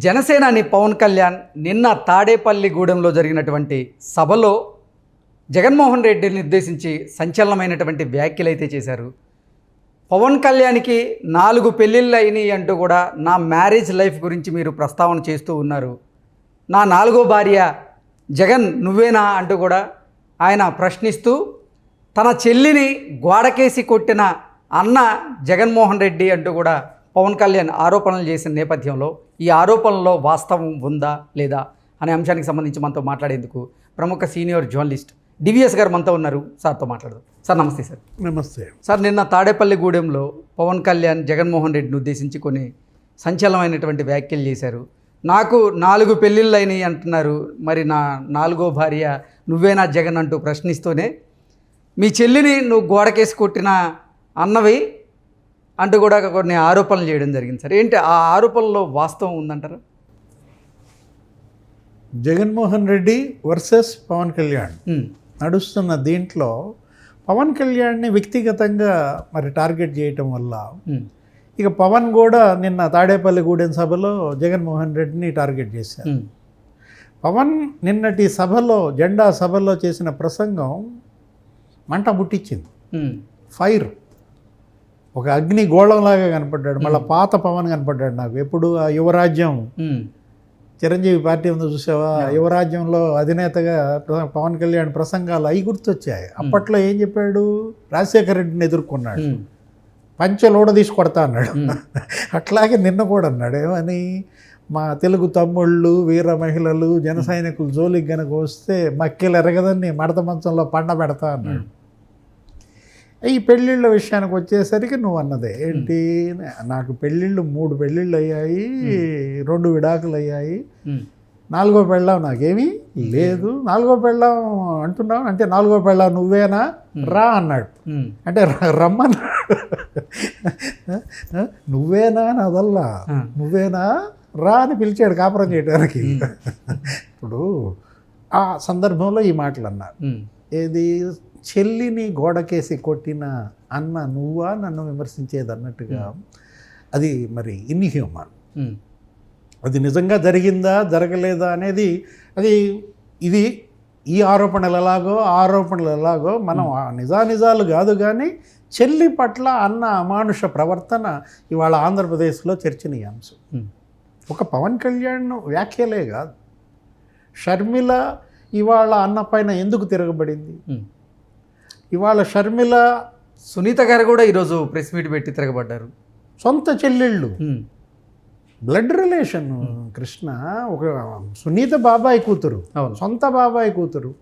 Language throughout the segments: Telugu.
జనసేనాని పవన్ కళ్యాణ్ నిన్న తాడేపల్లిగూడెంలో జరిగినటువంటి సభలో జగన్మోహన్ రెడ్డిని ఉద్దేశించి సంచలనమైనటువంటి వ్యాఖ్యలు అయితే చేశారు. పవన్ కళ్యాణ్కి 4 పెళ్ళిళ్ళు అయినాయి అంటూ కూడా నా మ్యారేజ్ లైఫ్ గురించి మీరు ప్రస్తావన చేస్తూ ఉన్నారు. నా 4వ భార్య జగన్ నువ్వేనా అంటూ కూడా ఆయన ప్రశ్నిస్తూ తన చెల్లిని గోడకేసి కొట్టిన అన్న జగన్మోహన్ రెడ్డి అంటూ కూడా పవన్ కళ్యాణ్ ఆరోపణలు చేసిన నేపథ్యంలో ఈ ఆరోపణలో వాస్తవం ఉందా లేదా అనే అంశానికి సంబంధించి మనతో మాట్లాడేందుకు ప్రముఖ సీనియర్ జర్నలిస్ట్ డివిఎస్ గారు మనతో ఉన్నారు. సార్తో మాట్లాడదాం. సార్ నమస్తే. సార్ నమస్తే. సార్ నిన్న తాడేపల్లిగూడెంలో పవన్ కళ్యాణ్ జగన్మోహన్ రెడ్డిని ఉద్దేశించి కొన్ని సంచలనమైనటువంటి వ్యాఖ్యలు చేశారు. నాకు 4 పెళ్ళిళ్ళు అయినాయి అంటున్నారు, మరి నా 4వ భార్య నువ్వేనా జగన్ అంటూ ప్రశ్నిస్తూనే మీ చెల్లిని నువ్వు గోడకేసి కొట్టిన అన్నవి అంటూ కూడా కొన్ని ఆరోపణలు చేయడం జరిగింది. సార్ ఏంటి ఆ ఆరోపణలో వాస్తవం ఉందంటారా? జగన్మోహన్ రెడ్డి వర్సెస్ పవన్ కళ్యాణ్ నడుస్తున్న దీంట్లో పవన్ కళ్యాణ్ని వ్యక్తిగతంగా మరి టార్గెట్ చేయటం వల్ల ఇక పవన్ కూడా నిన్న తాడేపల్లిగూడెం సభలో జగన్మోహన్ రెడ్డిని టార్గెట్ చేశారు. పవన్ నిన్నటి సభలో జెండా సభలో చేసిన ప్రసంగం మంట ముట్టించింది. ఫైర్, ఒక అగ్ని గోళంలాగా కనపడ్డాడు. మళ్ళీ పాత పవన్ కనపడ్డాడు నాకు. ఎప్పుడు ఆ యువరాజ్యం చిరంజీవి పార్టీ ఉందో చూసావా, యువరాజ్యంలో అధినేతగా పవన్ కళ్యాణ్ ప్రసంగాలు అవి గుర్తొచ్చాయి. అప్పట్లో ఏం చెప్పాడు, రాజశేఖర రెడ్డిని ఎదుర్కొన్నాడు, పంచెలోడ తీసి కొడతా అన్నాడు. అట్లాగే నిన్న కూడా అన్నాడు ఏమని, మా తెలుగు తమ్ముళ్ళు వీర మహిళలు జన సైనికులు జోలికి గనక వస్తే మక్కిలు ఎరగదని మడత మంచంలో పండబెడతా అన్నాడు. ఈ పెళ్ళిళ్ళ విషయానికి వచ్చేసరికి నువ్వు అన్నదే ఏంటి, నాకు పెళ్ళిళ్ళు 3 పెళ్ళిళ్ళు అయ్యాయి, 2 విడాకులు అయ్యాయి, 4వ పెళ్ళాం నాకేమీ లేదు. 4వ పెళ్ళాం అంటున్నావు అంటే 4వ పెళ్ళాం నువ్వేనా రా అన్నాడు. అంటే రమ్మన్నాడు. నువ్వేనా నదల్లా, నువ్వేనా రా అని పిలిచాడు కాపురం చేయడానికి. ఇప్పుడు ఆ సందర్భంలో ఈ మాటలు అన్నారు. ఏది, చెల్లిని గోడకేసి కొట్టిన అన్న నువ్వా నన్ను విమర్శించేది అన్నట్టుగా. అది మరి ఇన్హ్యూమన్. అది నిజంగా జరిగిందా జరగలేదా అనేది అది ఇది ఈ ఆరోపణలు ఎలాగో మనం నిజాలు కాదు, కానీ చెల్లి పట్ల అన్న అమానుష ప్రవర్తన ఇవాళ ఆంధ్రప్రదేశ్లో చర్చనీయాంశం. ఒక పవన్ కళ్యాణ్ వ్యాఖ్యలే కాదు, షర్మిల ఇవాళ అన్న పైన ఎందుకు తిరగబడింది. ఇవాళ షర్మిల, సునీత గారు కూడా ఈరోజు ప్రెస్ మీట్ పెట్టి తిరగబడ్డారు. సొంత చెల్లెళ్ళు, బ్లడ్ రిలేషన్. కృష్ణ ఒక సునీత బాబాయ్ కూతురు, సొంత బాబాయ్ కూతురు.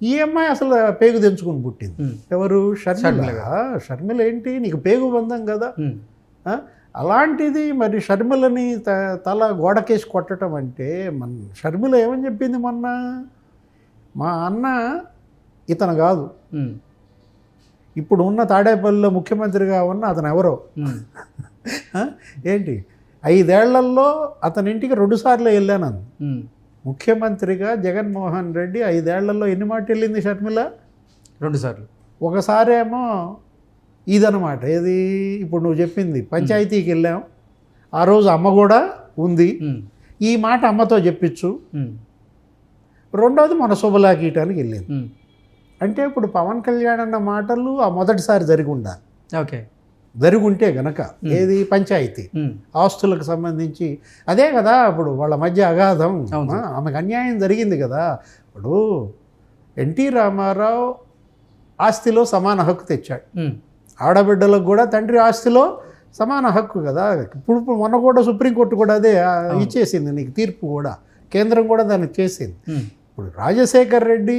ఈ అమ్మాయి అసలు పేగు తెంచుకుని పుట్టింది. ఎవరు, షర్మిల ఏంటి నీకు పేగు బంధం కదా. అలాంటిది మరి షర్మిలని తల గోడకేసి కొట్టడం అంటే, షర్మిల ఏమని చెప్పింది మొన్న, మా అన్న ఇతను కాదు, ఇప్పుడు ఉన్న తాడేపల్లిలో ముఖ్యమంత్రిగా ఉన్న అతను ఎవరో. ఏంటి 5 ఏళ్లలో అతని ఇంటికి 2 సార్లు వెళ్ళాను. ముఖ్యమంత్రిగా జగన్మోహన్ రెడ్డి 5 ఏళ్లలో ఎన్ని మాట వెళ్ళింది షర్మిల? 2 సార్లు. ఒకసారేమో ఇదనమాట, ఏది ఇప్పుడు నువ్వు చెప్పింది, పంచాయతీకి వెళ్ళాం, ఆ రోజు అమ్మ కూడా ఉంది, ఈ మాట అమ్మతో చెప్పించు. రెండోది మన శుభలాకీయటానికి వెళ్ళింది. అంటే ఇప్పుడు పవన్ కళ్యాణ్ అన్న మాటలు ఆ మొదటిసారి జరిగి ఉండాలి. ఓకే, జరిగి ఉంటే గనక ఏది పంచాయతీ ఆస్తులకు సంబంధించి అదే కదా. ఇప్పుడు వాళ్ళ మధ్య అగాధం, ఆమెకు అన్యాయం జరిగింది కదా. ఇప్పుడు ఎన్టీ రామారావు ఆస్తిలో సమాన హక్కు తెచ్చాడు, ఆడబిడ్డలకు కూడా తండ్రి ఆస్తిలో సమాన హక్కు కదా. ఇప్పుడు మొన్న కూడా సుప్రీంకోర్టు కూడా అదే ఇచ్చేసింది నీకు తీర్పు, కూడా కేంద్రం కూడా దాన్ని చేసింది. ఇప్పుడు రాజశేఖర్ రెడ్డి,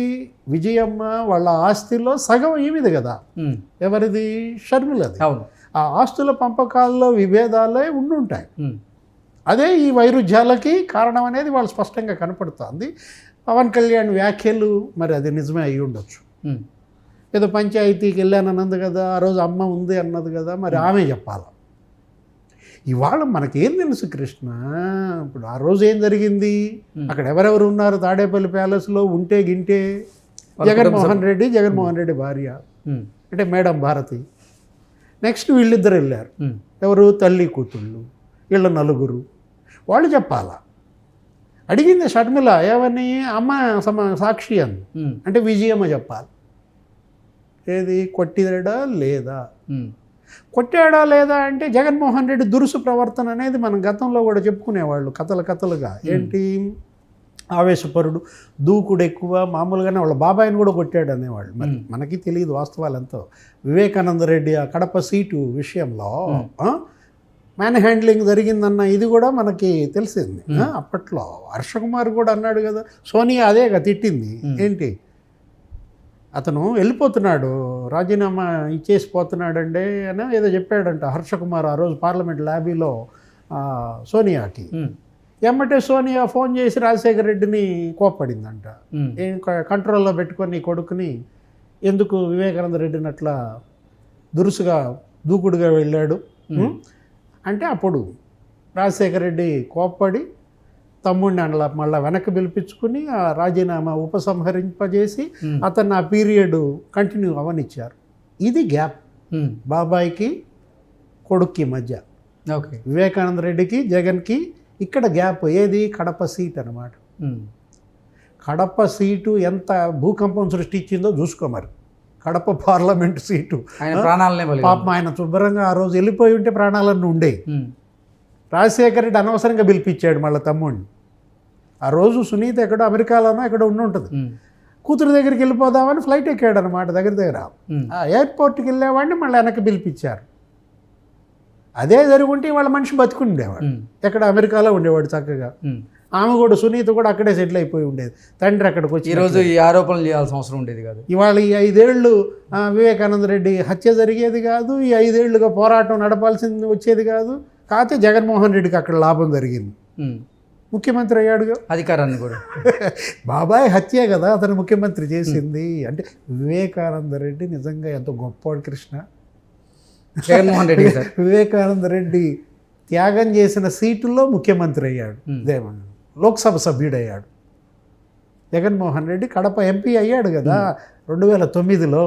విజయమ్మ వాళ్ళ ఆస్తిలో సగం ఏమిది కదా, ఎవరిది, షర్మిలది. ఆ ఆస్తుల పంపకాల్లో విభేదాలే ఉండుంటాయి. అదే ఈ వైరుధ్యాలకి కారణం అనేది వాళ్ళు స్పష్టంగా కనపడుతుంది. పవన్ కళ్యాణ్ వ్యాఖ్యలు మరి అది నిజమే అయి ఉండొచ్చు. ఏదో పంచాయతీకి వెళ్ళాను అన్నది కదా, ఆ రోజు అమ్మ ఉంది అన్నది కదా, మరి ఆమె చెప్పాలి. ఇవాళ మనకేం తెలుసు కృష్ణ, ఇప్పుడు ఆ రోజు ఏం జరిగింది, అక్కడ ఎవరెవరు ఉన్నారు తాడేపల్లి ప్యాలెస్లో, ఉంటే గింటే జగన్మోహన్ రెడ్డి భార్య అంటే మేడం భారతి, నెక్స్ట్ వీళ్ళిద్దరు వెళ్ళారు, ఎవరు, తల్లి కూతుళ్ళు, వీళ్ళ 4. వాళ్ళు చెప్పాలా. అడిగింది షర్మిల ఏమని, అమ్మ సాక్షి అంది. అంటే విజయమ్మ చెప్పాలి. ఏది కొట్టిదా లేదా, కొట్టాడా లేదా అంటే జగన్మోహన్ రెడ్డి దురుసు ప్రవర్తన అనేది మనం గతంలో కూడా చెప్పుకునేవాళ్ళు కథలుగా. ఏంటి, ఆవేశపరుడు, దూకుడు ఎక్కువ, మామూలుగానే వాళ్ళ బాబాయిని కూడా కొట్టాడు అనేవాళ్ళు. మరి మనకి తెలియదు వాస్తవాలు ఎంతో. వివేకానంద రెడ్డి ఆ కడప సీటు విషయంలో మ్యాన్ హ్యాండ్లింగ్ జరిగిందన్న ఇది కూడా మనకి తెలిసింది. అప్పట్లో హర్షకుమార్ కూడా అన్నాడు కదా, సోనియా అదేగా తిట్టింది. ఏంటి, అతను వెళ్ళిపోతున్నాడు, రాజీనామా ఇచ్చేసిపోతున్నాడండి అని ఏదో చెప్పాడంట హర్షకుమార్ ఆ రోజు పార్లమెంట్ లాబీలో సోనియాకి. ఎమ్మటే సోనియా ఫోన్ చేసి రాజశేఖర రెడ్డిని కోప్పడిందంట. కంట్రోల్లో పెట్టుకొని కొడుకుని ఎందుకు వివేకానంద రెడ్డిని అట్లా దురుసుగా దూకుడుగా వెళ్ళాడు అంటే, అప్పుడు రాజశేఖర రెడ్డి కోప్పడి తమ్ముడిని అలా మళ్ళీ వెనక్కి పిలిపించుకుని ఆ రాజీనామా ఉపసంహరింపజేసి అతను ఆ పీరియడ్ కంటిన్యూ అవనిచ్చారు. ఇది గ్యాప్ బాబాయికి కొడుక్కి మధ్య, వివేకానంద రెడ్డికి జగన్కి ఇక్కడ గ్యాప్. ఏది, కడప సీట్ అన్నమాట. కడప సీటు ఎంత భూకంపం సృష్టించిందో చూసుకో. మరి కడప పార్లమెంటు సీటు పాపం ఆయన శుభ్రంగా ఆ రోజు వెళ్ళిపోయి ఉంటే ప్రాణాలన్నీ ఉండేవి. రాజశేఖర రెడ్డి అనవసరంగా పిలిపించాడు మళ్ళీ తమ్ముడిని. ఆ రోజు సునీత ఎక్కడో అమెరికాలోనో ఎక్కడో ఉంటుంది, కూతురు దగ్గరికి వెళ్ళిపోదామని ఫ్లైట్ ఎక్కాడు అనమాట. దగ్గర ఆ ఎయిర్పోర్ట్కి వెళ్ళేవాడిని మళ్ళీ వెనక్కి పిలిపించారు. అదే జరుగుంటే వాళ్ళ మనిషి బతుకుండేవాడు, ఎక్కడ అమెరికాలో ఉండేవాడు చక్కగా. ఆమె కూడా సునీత కూడా అక్కడే సెటిల్ అయిపోయి ఉండేది. తండ్రి అక్కడికి వచ్చి ఈరోజు ఈ ఆరోపణలు చేయాల్సిన అవసరం ఉండేది కాదు. ఇవాళ ఈ 5 ఏళ్ళు వివేకానంద రెడ్డి హత్య జరిగేది కాదు, ఈ 5 ఏళ్ళుగా పోరాటం నడపాల్సింది వచ్చేది కాదు. కాకపోతే జగన్మోహన్ రెడ్డికి అక్కడ లాభం జరిగింది, ముఖ్యమంత్రి అయ్యాడుగా. అధికారాన్ని కూడా బాబాయ్ హత్యే కదా అతను ముఖ్యమంత్రి చేసింది. అంటే వివేకానంద రెడ్డి నిజంగా ఎంతో గొప్పవాడు కృష్ణ. జగన్మోహన్ రెడ్డి వివేకానంద రెడ్డి త్యాగం చేసిన సీటుల్లో ముఖ్యమంత్రి అయ్యాడు, లోక్సభ సభ్యుడయ్యాడు. జగన్మోహన్ రెడ్డి కడప ఎంపీ అయ్యాడు కదా 2009లో.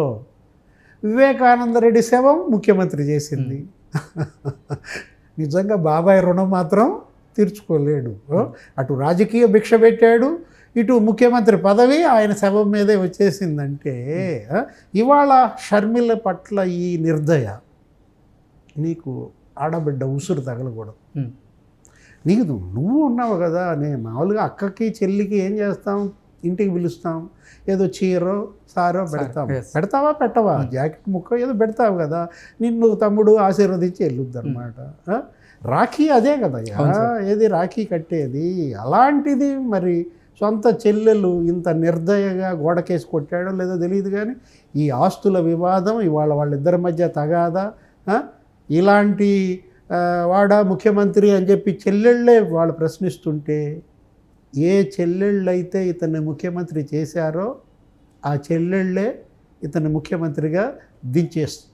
వివేకానంద రెడ్డి శవం ముఖ్యమంత్రి చేసింది. నిజంగా బాబాయ్ రుణం మాత్రం తీర్చుకోలేడు. అటు రాజకీయ భిక్ష పెట్టాడు, ఇటు ముఖ్యమంత్రి పదవి ఆయన శవం మీదే వచ్చేసిందంటే ఇవాళ షర్మిల పట్ల ఈ నిర్దయ, నీకు ఆడబిడ్డ ఉసురు తగలకూడదు. నీకు నువ్వు ఉన్నావు కదా, నేను మామూలుగా అక్కకి చెల్లికి ఏం చేస్తాం, ఇంటికి పిలుస్తాం, ఏదో చీరో సారో పెడతావా పెట్టవా, జాకెట్ ముక్క ఏదో పెడతావు కదా, నిన్ను తమ్ముడు ఆశీర్వదించి వెళ్ళొద్దు అనమాట. రాఖీ అదే కదా, ఏది రాఖీ కట్టేది. అలాంటిది మరి సొంత చెల్లెలు ఇంత నిర్దయగా గోడకేసి కొట్టాడో లేదో తెలియదు. కానీ ఈ ఆస్తుల వివాదం ఇవాళ వాళ్ళిద్దరి మధ్య తగాదా, ఇలాంటి వాడా ముఖ్యమంత్రి అని చెప్పి చెల్లెళ్ళే వాళ్ళు ప్రశ్నిస్తుంటే, ఏ చెల్లెళ్ళైతే ఇతన్ని ముఖ్యమంత్రి చేశారో ఆ చెల్లెళ్ళే ఇతన్ని ముఖ్యమంత్రిగా దించేస్తుంది.